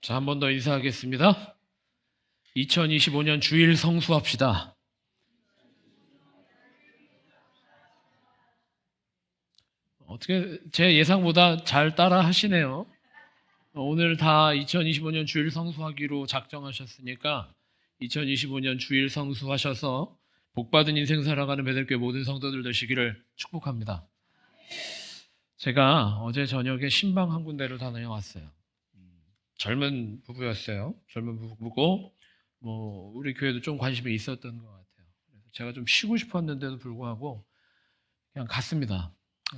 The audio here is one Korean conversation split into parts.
자, 한 번 더 인사하겠습니다. 2025년 주일 성수합시다. 어떻게 제 예상보다 잘 따라 하시네요. 오늘 다 2025년 주일 성수하기로 작정하셨으니까 2025년 주일 성수하셔서 복받은 인생 살아가는 베들교회 모든 성도들 되시기를 축복합니다. 제가 어제 저녁에 신방 한 군데를 다녀왔어요. 젊은 부부였어요. 젊은 부부고 우리 교회도 좀 관심이 있었던 것 같아요. 그래서 제가 좀 쉬고 싶었는데도 불구하고 그냥 갔습니다.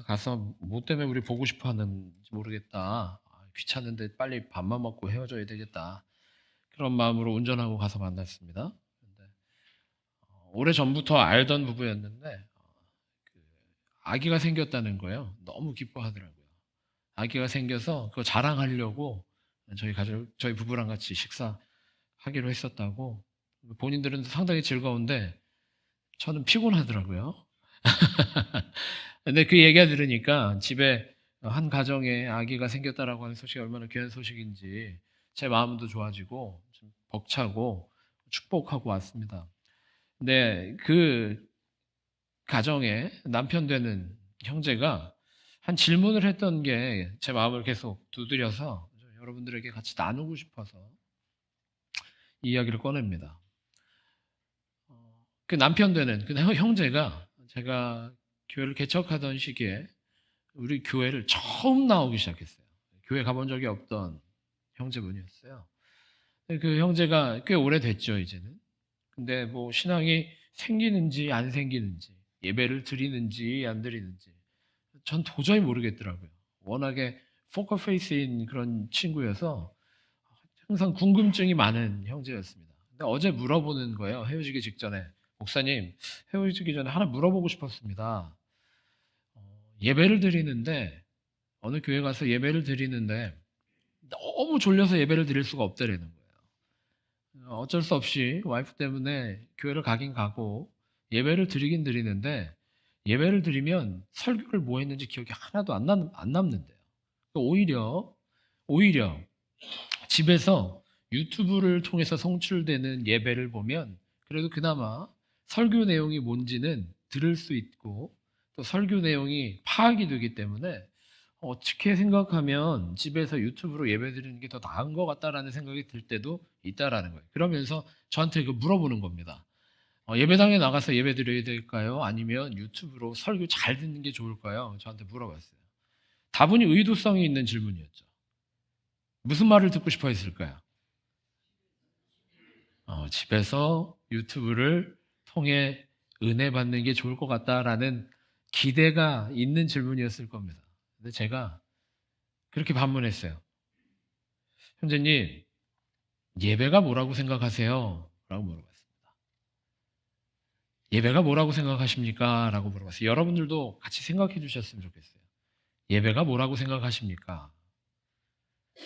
가서 뭐 때문에 우리 보고 싶어 하는지 모르겠다. 귀찮은데 빨리 밥만 먹고 헤어져야 되겠다. 그런 마음으로 운전하고 가서 만났습니다. 근데 오래전부터 알던 부부였는데 아기가 생겼다는 거예요. 너무 기뻐하더라고요. 아기가 생겨서 그거 자랑하려고 저희 부부랑 같이 식사하기로 했었다고. 본인들은 상당히 즐거운데 저는 피곤하더라고요. 근데 그 얘기가 들으니까 집에 한 가정에 아기가 생겼다라고 하는 소식이 얼마나 귀한 소식인지 제 마음도 좋아지고 좀 벅차고 축복하고 왔습니다. 근데 그 가정에 남편 되는 형제가 한 질문을 했던 게 제 마음을 계속 두드려서 여러분들에게 같이 나누고 싶어서 이 이야기를 꺼냅니다. 그 남편 되는 그 형제가 제가 교회를 개척하던 시기에 우리 교회를 처음 나오기 시작했어요. 교회 가본 적이 없던 형제분이었어요. 그 형제가 꽤 오래됐죠, 이제는. 근데 뭐 신앙이 생기는지 안 생기는지, 예배를 드리는지 안 드리는지 전 도저히 모르겠더라고요. 워낙에 포커 페이스인 그런 친구여서 항상 궁금증이 많은 형제였습니다. 근데 어제 물어보는 거예요. 헤어지기 직전에. 목사님, 헤어지기 전에 하나 물어보고 싶었습니다. 예배를 드리는데 어느 교회 가서 예배를 드리는데 너무 졸려서 예배를 드릴 수가 없다라는 거예요. 어쩔 수 없이 와이프 때문에 교회를 가긴 가고 예배를 드리긴 드리는데 예배를 드리면 설교를 뭐 했는지 기억이 하나도 안 남는데요. 오히려 집에서 유튜브를 통해서 송출되는 예배를 보면 그래도 그나마 설교 내용이 뭔지는 들을 수 있고 또 설교 내용이 파악이 되기 때문에 어떻게 생각하면 집에서 유튜브로 예배 드리는 게 더 나은 것 같다라는 생각이 들 때도 있다라는 거예요. 그러면서 저한테 물어보는 겁니다. 예배당에 나가서 예배 드려야 될까요? 아니면 유튜브로 설교 잘 듣는 게 좋을까요? 저한테 물어봤어요. 다분히 의도성이 있는 질문이었죠. 무슨 말을 듣고 싶어 했을까요? 집에서 유튜브를 통해 은혜 받는 게 좋을 것 같다라는 기대가 있는 질문이었을 겁니다. 근데 제가 그렇게 반문했어요. 형제님, 예배가 뭐라고 생각하세요? 라고 물어봤습니다. 예배가 뭐라고 생각하십니까? 라고 물어봤어요. 여러분들도 같이 생각해 주셨으면 좋겠어요. 예배가 뭐라고 생각하십니까?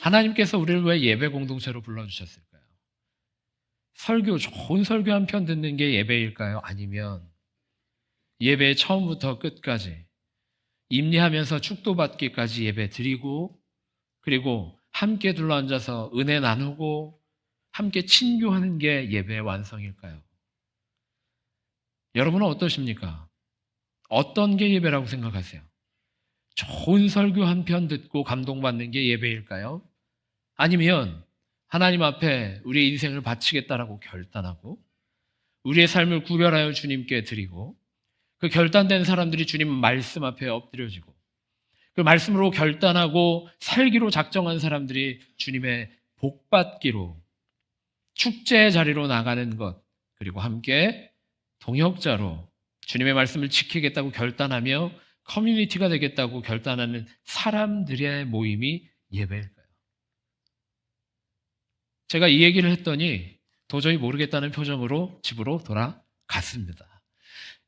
하나님께서 우리를 왜 예배 공동체로 불러주셨을까요? 좋은 설교 한 편 듣는 게 예배일까요? 아니면 예배 처음부터 끝까지 임리하면서 축도받기까지 예배 드리고 그리고 함께 둘러앉아서 은혜 나누고 함께 친교하는 게 예배의 완성일까요? 여러분은 어떠십니까? 어떤 게 예배라고 생각하세요? 좋은 설교 한 편 듣고 감동받는 게 예배일까요? 아니면 하나님 앞에 우리의 인생을 바치겠다라고 결단하고 우리의 삶을 구별하여 주님께 드리고 그 결단된 사람들이 주님 말씀 앞에 엎드려지고 그 말씀으로 결단하고 살기로 작정한 사람들이 주님의 복받기로 축제의 자리로 나가는 것 그리고 함께 동역자로 주님의 말씀을 지키겠다고 결단하며 커뮤니티가 되겠다고 결단하는 사람들의 모임이 예배일까요? 제가 이 얘기를 했더니 도저히 모르겠다는 표정으로 집으로 돌아갔습니다.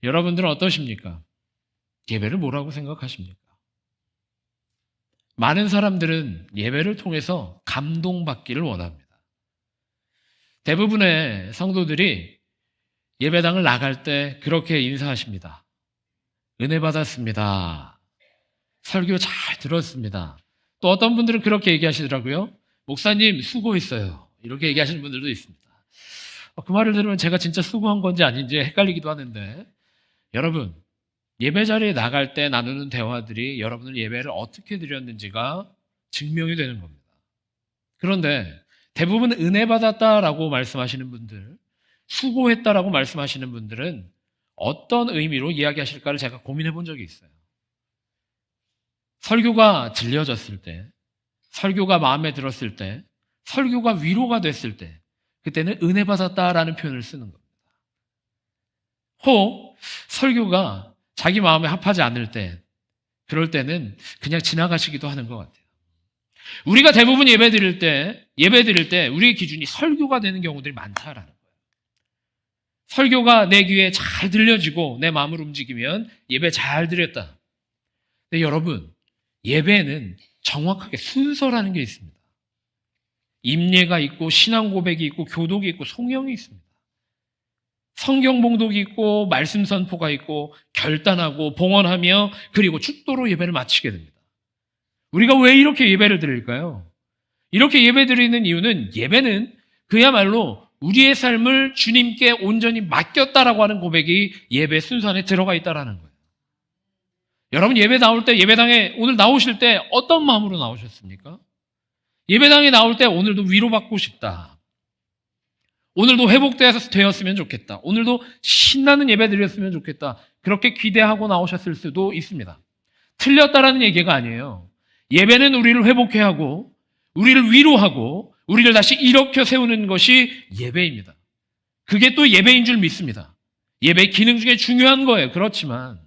여러분들은 어떠십니까? 예배를 뭐라고 생각하십니까? 많은 사람들은 예배를 통해서 감동받기를 원합니다. 대부분의 성도들이 예배당을 나갈 때 그렇게 인사하십니다. 은혜 받았습니다. 설교 잘 들었습니다. 또 어떤 분들은 그렇게 얘기하시더라고요. 목사님 수고했어요. 이렇게 얘기하시는 분들도 있습니다. 그 말을 들으면 제가 진짜 수고한 건지 아닌지 헷갈리기도 하는데, 여러분, 예배 자리에 나갈 때 나누는 대화들이 여러분들 예배를 어떻게 드렸는지가 증명이 되는 겁니다. 그런데 대부분 은혜 받았다라고 말씀하시는 분들, 수고했다라고 말씀하시는 분들은 어떤 의미로 이야기하실까를 제가 고민해 본 적이 있어요. 설교가 들려졌을 때, 설교가 마음에 들었을 때, 설교가 위로가 됐을 때, 그때는 은혜 받았다라는 표현을 쓰는 겁니다. 혹 설교가 자기 마음에 합하지 않을 때, 그럴 때는 그냥 지나가시기도 하는 것 같아요. 우리가 대부분 예배 드릴 때 우리의 기준이 설교가 되는 경우들이 많다라는 거예요. 설교가 내 귀에 잘 들려지고 내 마음을 움직이면 예배 잘 드렸다. 근데 여러분, 예배에는 정확하게 순서라는 게 있습니다. 임예가 있고 신앙 고백이 있고 교독이 있고 송영이 있습니다. 성경 봉독이 있고 말씀 선포가 있고 결단하고 봉헌하며 그리고 축도로 예배를 마치게 됩니다. 우리가 왜 이렇게 예배를 드릴까요? 이렇게 예배 드리는 이유는 예배는 그야말로 우리의 삶을 주님께 온전히 맡겼다라고 하는 고백이 예배 순서 안에 들어가 있다라는 거예요. 여러분, 예배 나올 때, 예배당에 오늘 나오실 때 어떤 마음으로 나오셨습니까? 예배당에 나올 때 오늘도 위로받고 싶다. 오늘도 회복되었으면 좋겠다. 오늘도 신나는 예배 드렸으면 좋겠다. 그렇게 기대하고 나오셨을 수도 있습니다. 틀렸다라는 얘기가 아니에요. 예배는 우리를 회복해 하고 우리를 위로하고 우리를 다시 일으켜 세우는 것이 예배입니다. 그게 또 예배인 줄 믿습니다. 예배의 기능 중에 중요한 거예요. 그렇지만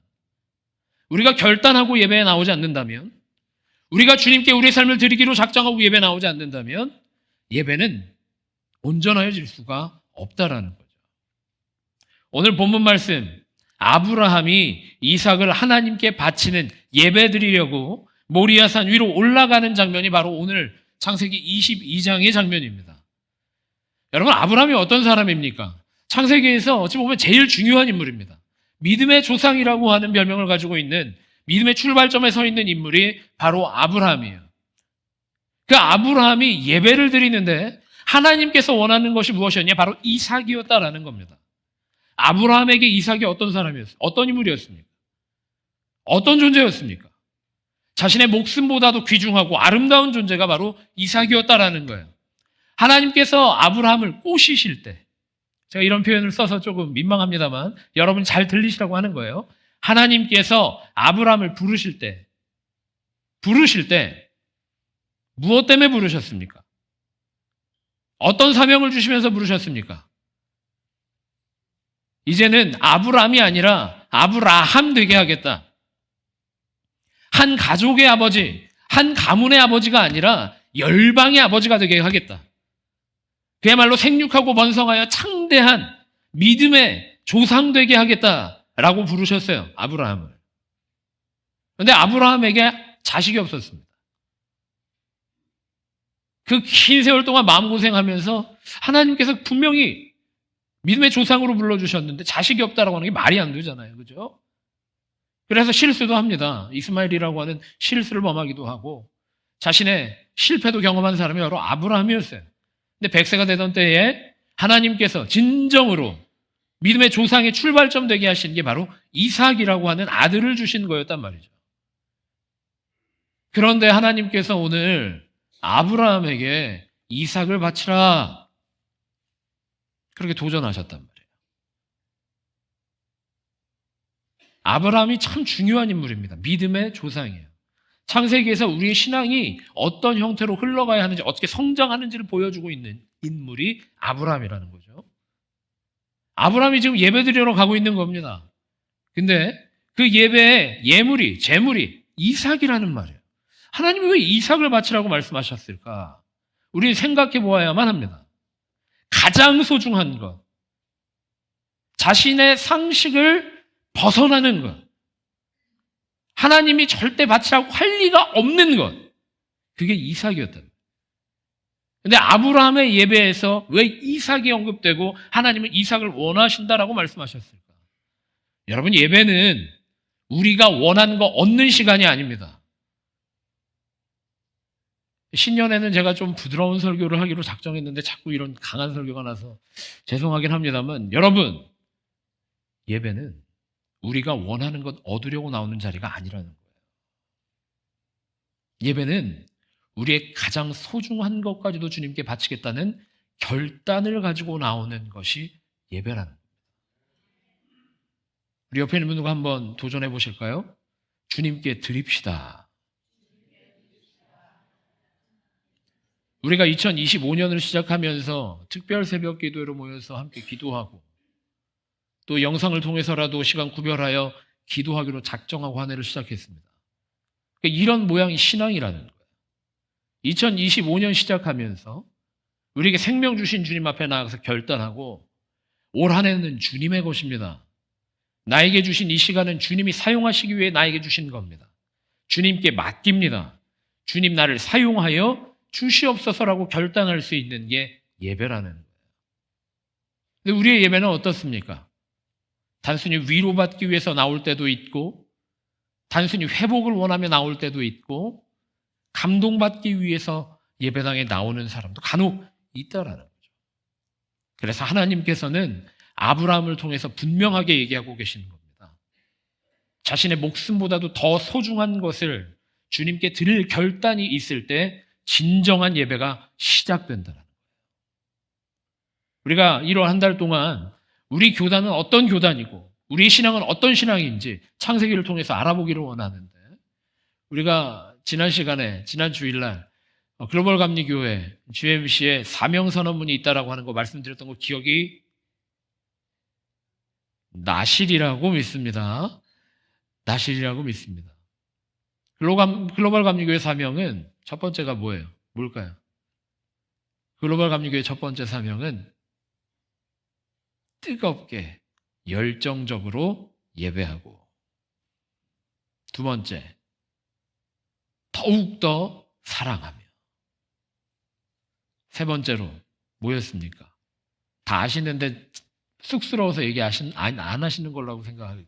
우리가 결단하고 예배에 나오지 않는다면, 우리가 주님께 우리의 삶을 드리기로 작정하고 예배에 나오지 않는다면 예배는 온전해질 수가 없다라는 거죠. 오늘 본문 말씀, 아브라함이 이삭을 하나님께 바치는 예배 드리려고 모리아산 위로 올라가는 장면이 바로 오늘 창세기 22장의 장면입니다. 여러분, 아브라함이 어떤 사람입니까? 창세기에서 어찌 보면 제일 중요한 인물입니다. 믿음의 조상이라고 하는 별명을 가지고 있는, 믿음의 출발점에 서 있는 인물이 바로 아브라함이에요. 그 아브라함이 예배를 드리는데 하나님께서 원하는 것이 무엇이었냐? 바로 이삭이었다라는 겁니다. 아브라함에게 이삭이 어떤 사람이었어요? 어떤 인물이었습니까? 어떤 존재였습니까? 자신의 목숨보다도 귀중하고 아름다운 존재가 바로 이삭이었다라는 거예요. 하나님께서 아브라함을 꼬시실 때, 제가 이런 표현을 써서 조금 민망합니다만 여러분 잘 들리시라고 하는 거예요. 하나님께서 아브라함을 부르실 때 무엇 때문에 부르셨습니까? 어떤 사명을 주시면서 부르셨습니까? 이제는 아브라함이 아니라 아브라함 되게 하겠다. 한 가족의 아버지, 한 가문의 아버지가 아니라 열방의 아버지가 되게 하겠다. 그야말로 생육하고 번성하여 창대한 믿음의 조상 되게 하겠다라고 부르셨어요, 아브라함을. 그런데 아브라함에게 자식이 없었습니다. 그 긴 세월 동안 마음고생하면서 하나님께서 분명히 믿음의 조상으로 불러주셨는데 자식이 없다라고 하는 게 말이 안 되잖아요. 그죠? 그래서 실수도 합니다. 이스마엘이라고 하는 실수를 범하기도 하고 자신의 실패도 경험한 사람이 바로 아브라함이었어요. 근데 100세가 되던 때에 하나님께서 진정으로 믿음의 조상의 출발점 되게 하신 게 바로 이삭이라고 하는 아들을 주신 거였단 말이죠. 그런데 하나님께서 오늘 아브라함에게 이삭을 바치라, 그렇게 도전하셨단 말이에요. 아브라함이 참 중요한 인물입니다. 믿음의 조상이에요. 창세기에서 우리의 신앙이 어떤 형태로 흘러가야 하는지, 어떻게 성장하는지를 보여주고 있는 인물이 아브라함이라는 거죠. 아브라함이 지금 예배드리러 가고 있는 겁니다. 근데 그 예배의 예물이, 제물이 이삭이라는 말이에요. 하나님이 왜 이삭을 바치라고 말씀하셨을까? 우리는 생각해 보아야만 합니다. 가장 소중한 것, 자신의 상식을 벗어나는 것, 하나님이 절대 바치라고 할 리가 없는 것, 그게 이삭이었다. 근데 아브라함의 예배에서 왜 이삭이 언급되고 하나님은 이삭을 원하신다라고 말씀하셨을까? 여러분, 예배는 우리가 원하는 거 얻는 시간이 아닙니다. 신년에는 제가 좀 부드러운 설교를 하기로 작정했는데 자꾸 이런 강한 설교가 나서 죄송하긴 합니다만, 여러분, 예배는 우리가 원하는 것 얻으려고 나오는 자리가 아니라는 거예요. 예배는 우리의 가장 소중한 것까지도 주님께 바치겠다는 결단을 가지고 나오는 것이 예배라는 거예요. 우리 옆에 있는 분과 한번 도전해 보실까요? 주님께 드립시다. 우리가 2025년을 시작하면서 특별 새벽 기도회로 모여서 함께 기도하고, 또 영상을 통해서라도 시간 구별하여 기도하기로 작정하고 한 해를 시작했습니다. 그러니까 이런 모양이 신앙이라는 거예요. 2025년 시작하면서 우리에게 생명 주신 주님 앞에 나가서 결단하고, 올 한 해는 주님의 것입니다. 나에게 주신 이 시간은 주님이 사용하시기 위해 나에게 주신 겁니다. 주님께 맡깁니다. 주님 나를 사용하여 주시옵소서라고 결단할 수 있는 게 예배라는 거예요. 근데 우리의 예배는 어떻습니까? 단순히 위로받기 위해서 나올 때도 있고, 단순히 회복을 원하며 나올 때도 있고, 감동받기 위해서 예배당에 나오는 사람도 간혹 있다라는 거죠. 그래서 하나님께서는 아브라함을 통해서 분명하게 얘기하고 계시는 겁니다. 자신의 목숨보다도 더 소중한 것을 주님께 드릴 결단이 있을 때 진정한 예배가 시작된다는 거예요. 우리가 1월 한 달 동안 우리 교단은 어떤 교단이고 우리 신앙은 어떤 신앙인지 창세기를 통해서 알아보기를 원하는데, 우리가 지난 시간에, 지난 주일날 글로벌 감리교회 GMC에 사명선언문이 있다라고 하는 거 말씀드렸던 거 기억이 나실이라고 믿습니다. 나실이라고 믿습니다. 글로벌 감리교회 사명은 첫 번째가 뭐예요? 뭘까요? 글로벌 감리교회 첫 번째 사명은 뜨겁게 열정적으로 예배하고, 두 번째 더욱더 사랑하며, 세 번째로 뭐였습니까? 다 아시는데 쑥스러워서 얘기 안 하시는 걸로 생각할게요.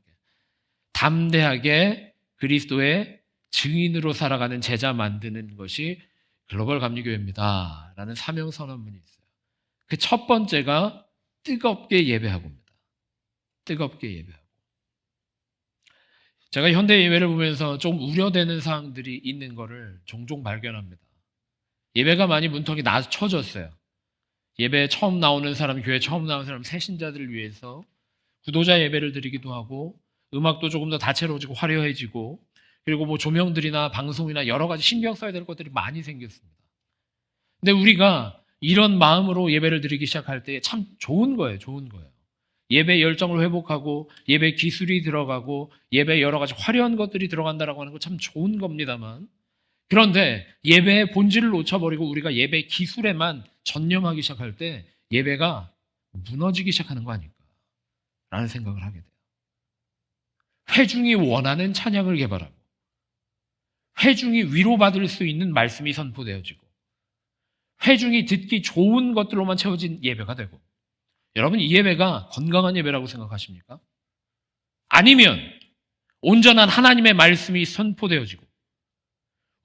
담대하게 그리스도의 증인으로 살아가는 제자 만드는 것이 글로벌 감리교회입니다 라는 사명 선언문이 있어요. 그 첫 번째가 뜨겁게 예배하고입니다. 뜨겁게 예배하고. 제가 현대 예배를 보면서 좀 우려되는 사항들이 있는 것을 종종 발견합니다. 예배가 많이 문턱이 낮춰졌어요. 예배에 처음 나오는 사람, 교회에 처음 나오는 사람, 새신자들을 위해서 구도자 예배를 드리기도 하고, 음악도 조금 더 다채로워지고 화려해지고, 그리고 뭐 조명들이나 방송이나 여러 가지 신경 써야 될 것들이 많이 생겼습니다. 근데 우리가 이런 마음으로 예배를 드리기 시작할 때 참 좋은 거예요. 좋은 거예요. 예배 열정을 회복하고 예배 기술이 들어가고 예배 여러 가지 화려한 것들이 들어간다라고 하는 거 참 좋은 겁니다만, 그런데 예배의 본질을 놓쳐버리고 우리가 예배 기술에만 전념하기 시작할 때 예배가 무너지기 시작하는 거 아닐까라는 생각을 하게 돼요. 회중이 원하는 찬양을 개발하고, 회중이 위로받을 수 있는 말씀이 선포되어지고, 회중이 듣기 좋은 것들로만 채워진 예배가 되고, 여러분 이 예배가 건강한 예배라고 생각하십니까? 아니면 온전한 하나님의 말씀이 선포되어지고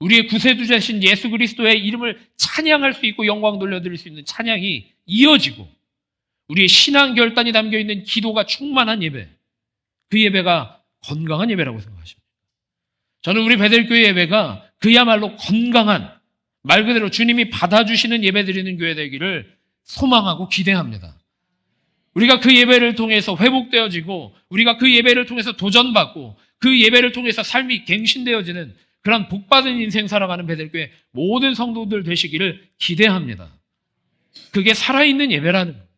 우리의 구세주자신 예수 그리스도의 이름을 찬양할 수 있고 영광 돌려드릴 수 있는 찬양이 이어지고 우리의 신앙 결단이 담겨있는 기도가 충만한 예배, 그 예배가 건강한 예배라고 생각하십니다. 저는 우리 베델교회 예배가 그야말로 건강한, 말 그대로 주님이 받아주시는 예배 드리는 교회 되기를 소망하고 기대합니다. 우리가 그 예배를 통해서 회복되어지고 우리가 그 예배를 통해서 도전받고 그 예배를 통해서 삶이 갱신되어지는 그런 복받은 인생 살아가는 베델교회 모든 성도들 되시기를 기대합니다. 그게 살아있는 예배라는 거예요.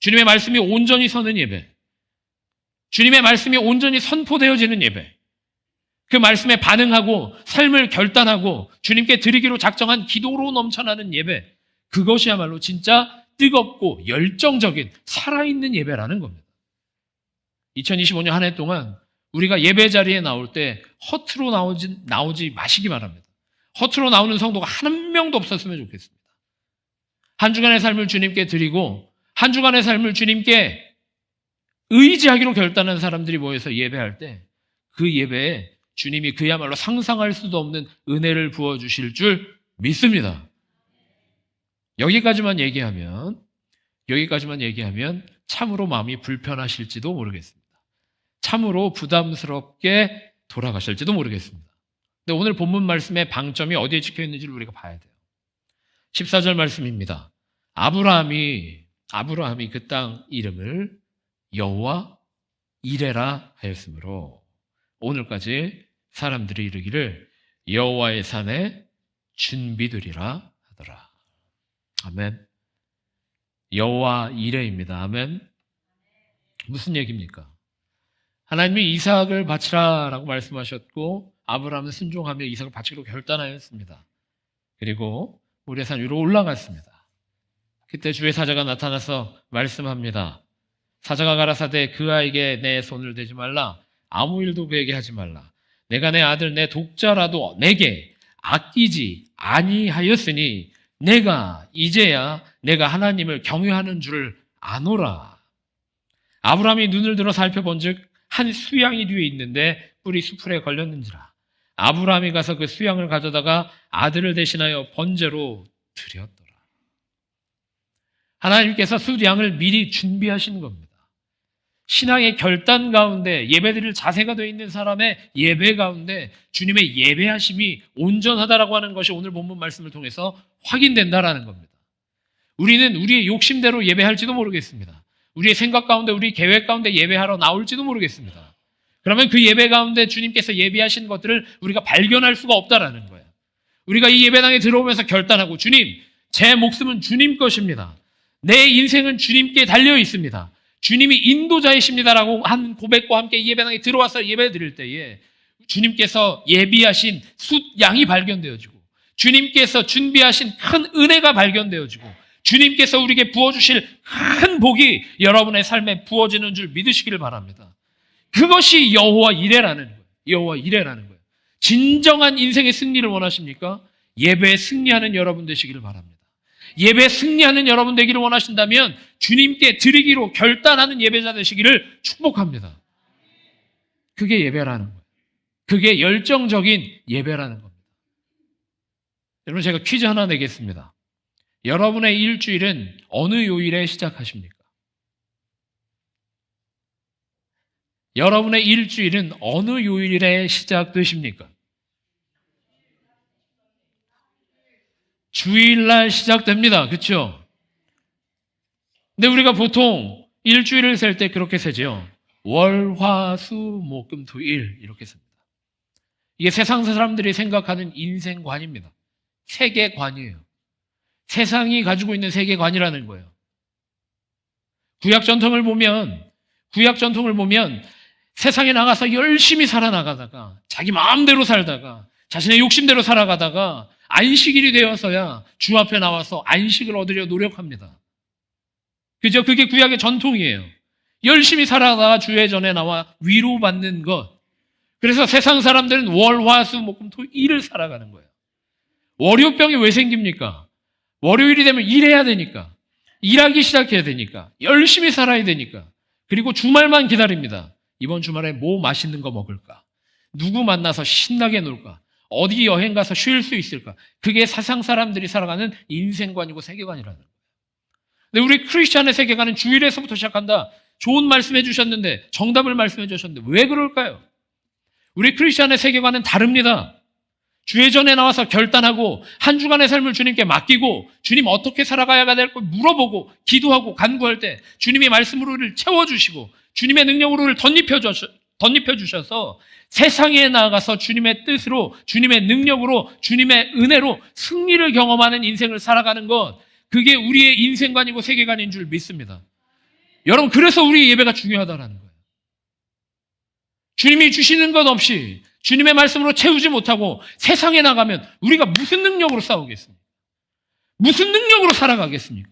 주님의 말씀이 온전히 서는 예배, 주님의 말씀이 온전히 선포되어지는 예배, 그 말씀에 반응하고 삶을 결단하고 주님께 드리기로 작정한 기도로 넘쳐나는 예배, 그것이야말로 진짜 뜨겁고 열정적인 살아있는 예배라는 겁니다. 2025년 한 해 동안 우리가 예배 자리에 나올 때 허투루 나오지 마시기 바랍니다. 허투루 나오는 성도가 한 명도 없었으면 좋겠습니다. 한 주간의 삶을 주님께 드리고 한 주간의 삶을 주님께 의지하기로 결단한 사람들이 모여서 예배할 때 그 예배에 주님이 그야말로 상상할 수도 없는 은혜를 부어주실 줄 믿습니다. 여기까지만 얘기하면 참으로 마음이 불편하실지도 모르겠습니다. 참으로 부담스럽게 돌아가실지도 모르겠습니다. 근데 오늘 본문 말씀의 방점이 어디에 찍혀 있는지를 우리가 봐야 돼요. 14절 말씀입니다. 아브라함이 그 땅 이름을 여호와 이레라 하였으므로 오늘까지 사람들이 이르기를 여호와의 산에 준비되리라 하더라. 아멘. 여호와 이레입니다. 아멘. 무슨 얘기입니까? 하나님이 이삭을 바치라라고 말씀하셨고 아브라함은 순종하며 이삭을 바치기로 결단하였습니다. 그리고 모리아 산 위로 올라갔습니다. 그때 주의 사자가 나타나서 말씀합니다. 사자가 가라사대 그 아이에게 내 손을 대지 말라. 아무 일도 그에게 하지 말라. 내가 내 아들 내 독자라도 내게 아끼지 아니하였으니 내가 이제야 내가 하나님을 경외하는 줄을 아노라. 아브라함이 눈을 들어 살펴본즉 한 수양이 뒤에 있는데 뿔이 수풀에 걸렸는지라. 아브라함이 가서 그 수양을 가져다가 아들을 대신하여 번제로 드렸더라. 하나님께서 수양을 미리 준비하시는 겁니다. 신앙의 결단 가운데 예배드릴 자세가 되어 있는 사람의 예배 가운데 주님의 예배하심이 온전하다라고 하는 것이 오늘 본문 말씀을 통해서 확인된다라는 겁니다. 우리는 우리의 욕심대로 예배할지도 모르겠습니다. 우리의 생각 가운데, 우리 계획 가운데 예배하러 나올지도 모르겠습니다. 그러면 그 예배 가운데 주님께서 예비하신 것들을 우리가 발견할 수가 없다라는 거예요. 우리가 이 예배당에 들어오면서 결단하고 주님, 제 목숨은 주님 것입니다. 내 인생은 주님께 달려 있습니다. 주님이 인도자이십니다라고 한 고백과 함께 이 예배당에 들어와서 예배 드릴 때에 주님께서 예비하신 숫양이 발견되어지고 주님께서 준비하신 큰 은혜가 발견되어지고 주님께서 우리에게 부어주실 큰 복이 여러분의 삶에 부어지는 줄 믿으시기를 바랍니다. 그것이 여호와 이레라는 거예요. 여호와 이레라는 거예요. 진정한 인생의 승리를 원하십니까? 예배에 승리하는 여러분 되시기를 바랍니다. 예배에 승리하는 여러분 되기를 원하신다면 주님께 드리기로 결단하는 예배자 되시기를 축복합니다. 그게 예배라는 거예요. 그게 열정적인 예배라는 겁니다. 여러분, 제가 퀴즈 하나 내겠습니다. 여러분의 일주일은 어느 요일에 시작하십니까? 여러분의 일주일은 어느 요일에 시작되십니까? 주일날 시작됩니다. 그렇죠? 근데 우리가 보통 일주일을 셀 때 그렇게 세죠. 월, 화, 수, 목, 금, 토, 일 이렇게 셉니다. 이게 세상 사람들이 생각하는 인생관입니다. 세계관이에요. 세상이 가지고 있는 세계관이라는 거예요. 구약 전통을 보면 세상에 나가서 열심히 살아나가다가 자기 마음대로 살다가 자신의 욕심대로 살아가다가 안식일이 되어서야 주 앞에 나와서 안식을 얻으려 노력합니다. 그죠? 그게 구약의 전통이에요. 열심히 살아가다가 주의 전에 나와 위로받는 것. 그래서 세상 사람들은 월, 화, 수, 목, 금, 토, 일을 살아가는 거예요. 월요병이 왜 생깁니까? 월요일이 되면 일해야 되니까. 일하기 시작해야 되니까. 열심히 살아야 되니까. 그리고 주말만 기다립니다. 이번 주말에 뭐 맛있는 거 먹을까? 누구 만나서 신나게 놀까? 어디 여행 가서 쉴 수 있을까? 그게 세상 사람들이 살아가는 인생관이고 세계관이라는 거예요. 근데 우리 크리스찬의 세계관은 주일에서부터 시작한다. 좋은 말씀해 주셨는데, 정답을 말씀해 주셨는데 왜 그럴까요? 우리 크리스찬의 세계관은 다릅니다. 주의 전에 나와서 결단하고 한 주간의 삶을 주님께 맡기고 주님 어떻게 살아가야 될까 물어보고 기도하고 간구할 때 주님의 말씀으로 우리를 채워주시고 주님의 능력으로 우리를 덧입혀주셔서 세상에 나아가서 주님의 뜻으로 주님의 능력으로 주님의 은혜로 승리를 경험하는 인생을 살아가는 것, 그게 우리의 인생관이고 세계관인 줄 믿습니다. 여러분, 그래서 우리 예배가 중요하다는 거예요. 주님이 주시는 것 없이 주님의 말씀으로 채우지 못하고 세상에 나가면 우리가 무슨 능력으로 싸우겠습니까? 무슨 능력으로 살아가겠습니까?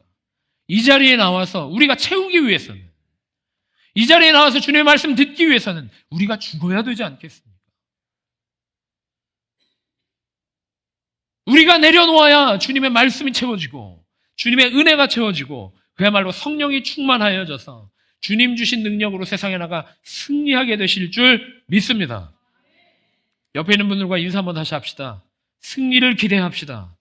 이 자리에 나와서 우리가 채우기 위해서는, 이 자리에 나와서 주님의 말씀 듣기 위해서는 우리가 죽어야 되지 않겠습니까? 우리가 내려놓아야 주님의 말씀이 채워지고 주님의 은혜가 채워지고 그야말로 성령이 충만하여져서 주님 주신 능력으로 세상에 나가 승리하게 되실 줄 믿습니다. 옆에 있는 분들과 인사 한번 다시 합시다. 승리를 기대합시다.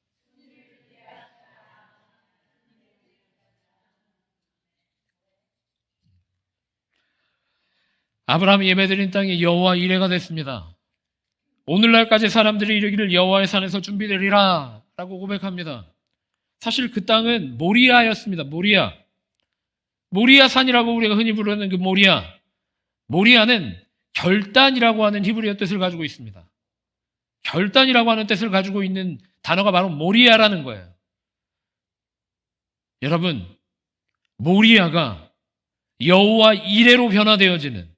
아브라함이 예배드린 땅이 여호와 이레가 됐습니다. 오늘날까지 사람들이 이르기를 여호와의 산에서 준비되리라 라고 고백합니다. 사실 그 땅은 모리아였습니다. 모리아 산이라고 우리가 흔히 부르는 그 모리아는 결단이라고 하는 히브리어 뜻을 가지고 있습니다. 결단이라고 하는 뜻을 가지고 있는 단어가 바로 모리아라는 거예요. 여러분, 모리아가 여호와 이레로 변화되어지는,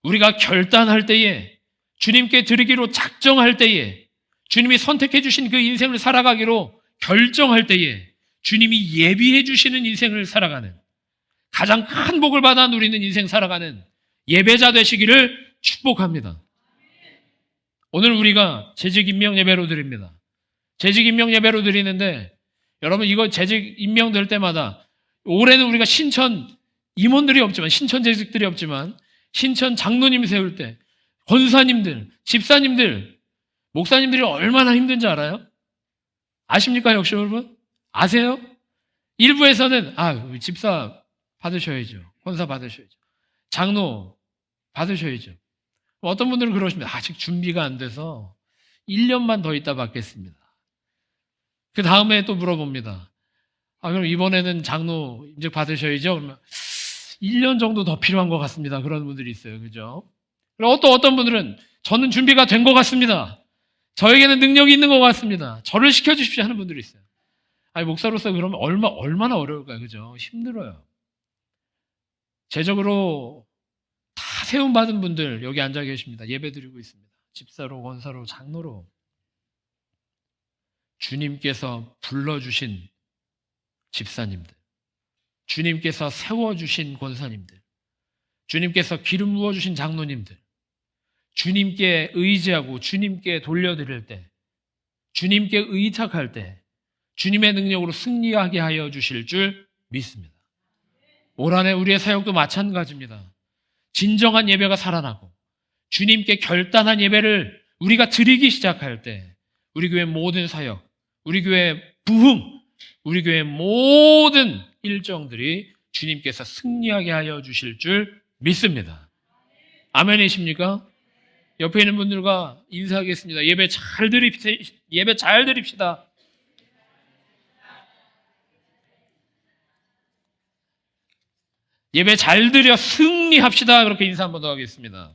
우리가 결단할 때에, 주님께 드리기로 작정할 때에, 주님이 선택해 주신 그 인생을 살아가기로 결정할 때에 주님이 예비해 주시는 인생을 살아가는, 가장 큰 복을 받아 누리는 인생 살아가는 예배자 되시기를 축복합니다. 오늘 우리가 재직 임명 예배로 드립니다. 재직 임명 예배로 드리는데, 여러분, 이거 재직 임명 될 때마다, 올해는 우리가 신천 임원들이 없지만, 신천 재직들이 없지만, 신천 장로님 세울 때 권사님들, 집사님들, 목사님들이 얼마나 힘든지 알아요? 아십니까, 역시 여러분? 아세요? 일부에서는 집사 받으셔야죠, 권사 받으셔야죠, 장로 받으셔야죠. 어떤 분들은 그러십니다. 아직 준비가 안 돼서 1년만 더 있다 받겠습니다. 그 다음에 또 물어봅니다. 그럼 이번에는 장로 이제 받으셔야죠. 그러면 1년 정도 더 필요한 것 같습니다. 그런 분들이 있어요. 그죠? 그리고 또 어떤 분들은 저는 준비가 된 것 같습니다. 저에게는 능력이 있는 것 같습니다. 저를 시켜주십시오 하는 분들이 있어요. 목사로서 그러면 얼마나 어려울까요? 그죠? 힘들어요. 제적으로 다 세움받은 분들 여기 앉아 계십니다. 예배 드리고 있습니다. 집사로, 권사로, 장로로. 주님께서 불러주신 집사님들, 주님께서 세워주신 권사님들, 주님께서 기름 부어주신 장로님들, 주님께 의지하고 주님께 돌려드릴 때, 주님께 의탁할 때 주님의 능력으로 승리하게 하여 주실 줄 믿습니다. 올 한해 우리의 사역도 마찬가지입니다. 진정한 예배가 살아나고 주님께 결단한 예배를 우리가 드리기 시작할 때 우리 교회 모든 사역, 우리 교회 부흥, 우리 교회 모든 일정들이 주님께서 승리하게 하여 주실 줄 믿습니다. 아멘이십니까? 옆에 있는 분들과 인사하겠습니다. 예배 잘 드립시다. 예배 잘 드려 승리합시다. 그렇게 인사 한번 더 하겠습니다.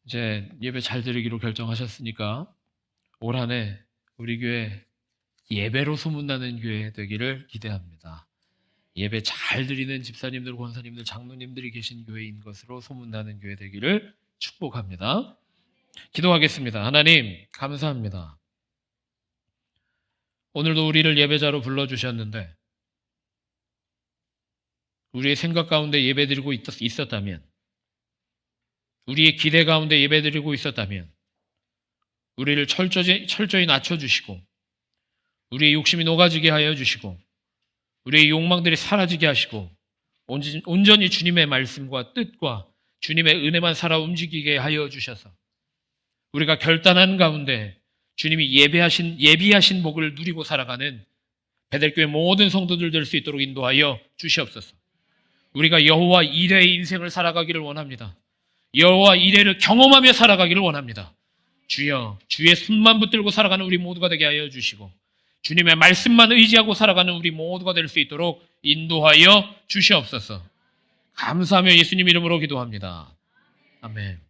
이제 예배 잘 드리기로 결정하셨으니까 올 한 해 우리 교회 예배로 소문나는 교회 되기를 기대합니다. 예배 잘 드리는 집사님들, 권사님들, 장로님들이 계신 교회인 것으로 소문나는 교회 되기를 축복합니다. 기도하겠습니다. 하나님, 감사합니다. 오늘도 우리를 예배자로 불러주셨는데 우리의 생각 가운데 예배드리고 있었다면, 우리의 기대 가운데 예배드리고 있었다면 우리를 철저히 낮춰주시고 우리의 욕심이 녹아지게 하여 주시고 우리의 욕망들이 사라지게 하시고 온전히 주님의 말씀과 뜻과 주님의 은혜만 살아 움직이게 하여 주셔서 우리가 결단한 가운데 주님이 예비하신 복을 누리고 살아가는 베델교회 모든 성도들 될 수 있도록 인도하여 주시옵소서. 우리가 여호와 이레의 인생을 살아가기를 원합니다. 여호와 이레를 경험하며 살아가기를 원합니다. 주여, 주의 손만 붙들고 살아가는 우리 모두가 되게 하여 주시고 주님의 말씀만 의지하고 살아가는 우리 모두가 될 수 있도록 인도하여 주시옵소서. 감사하며 예수님 이름으로 기도합니다. 아멘.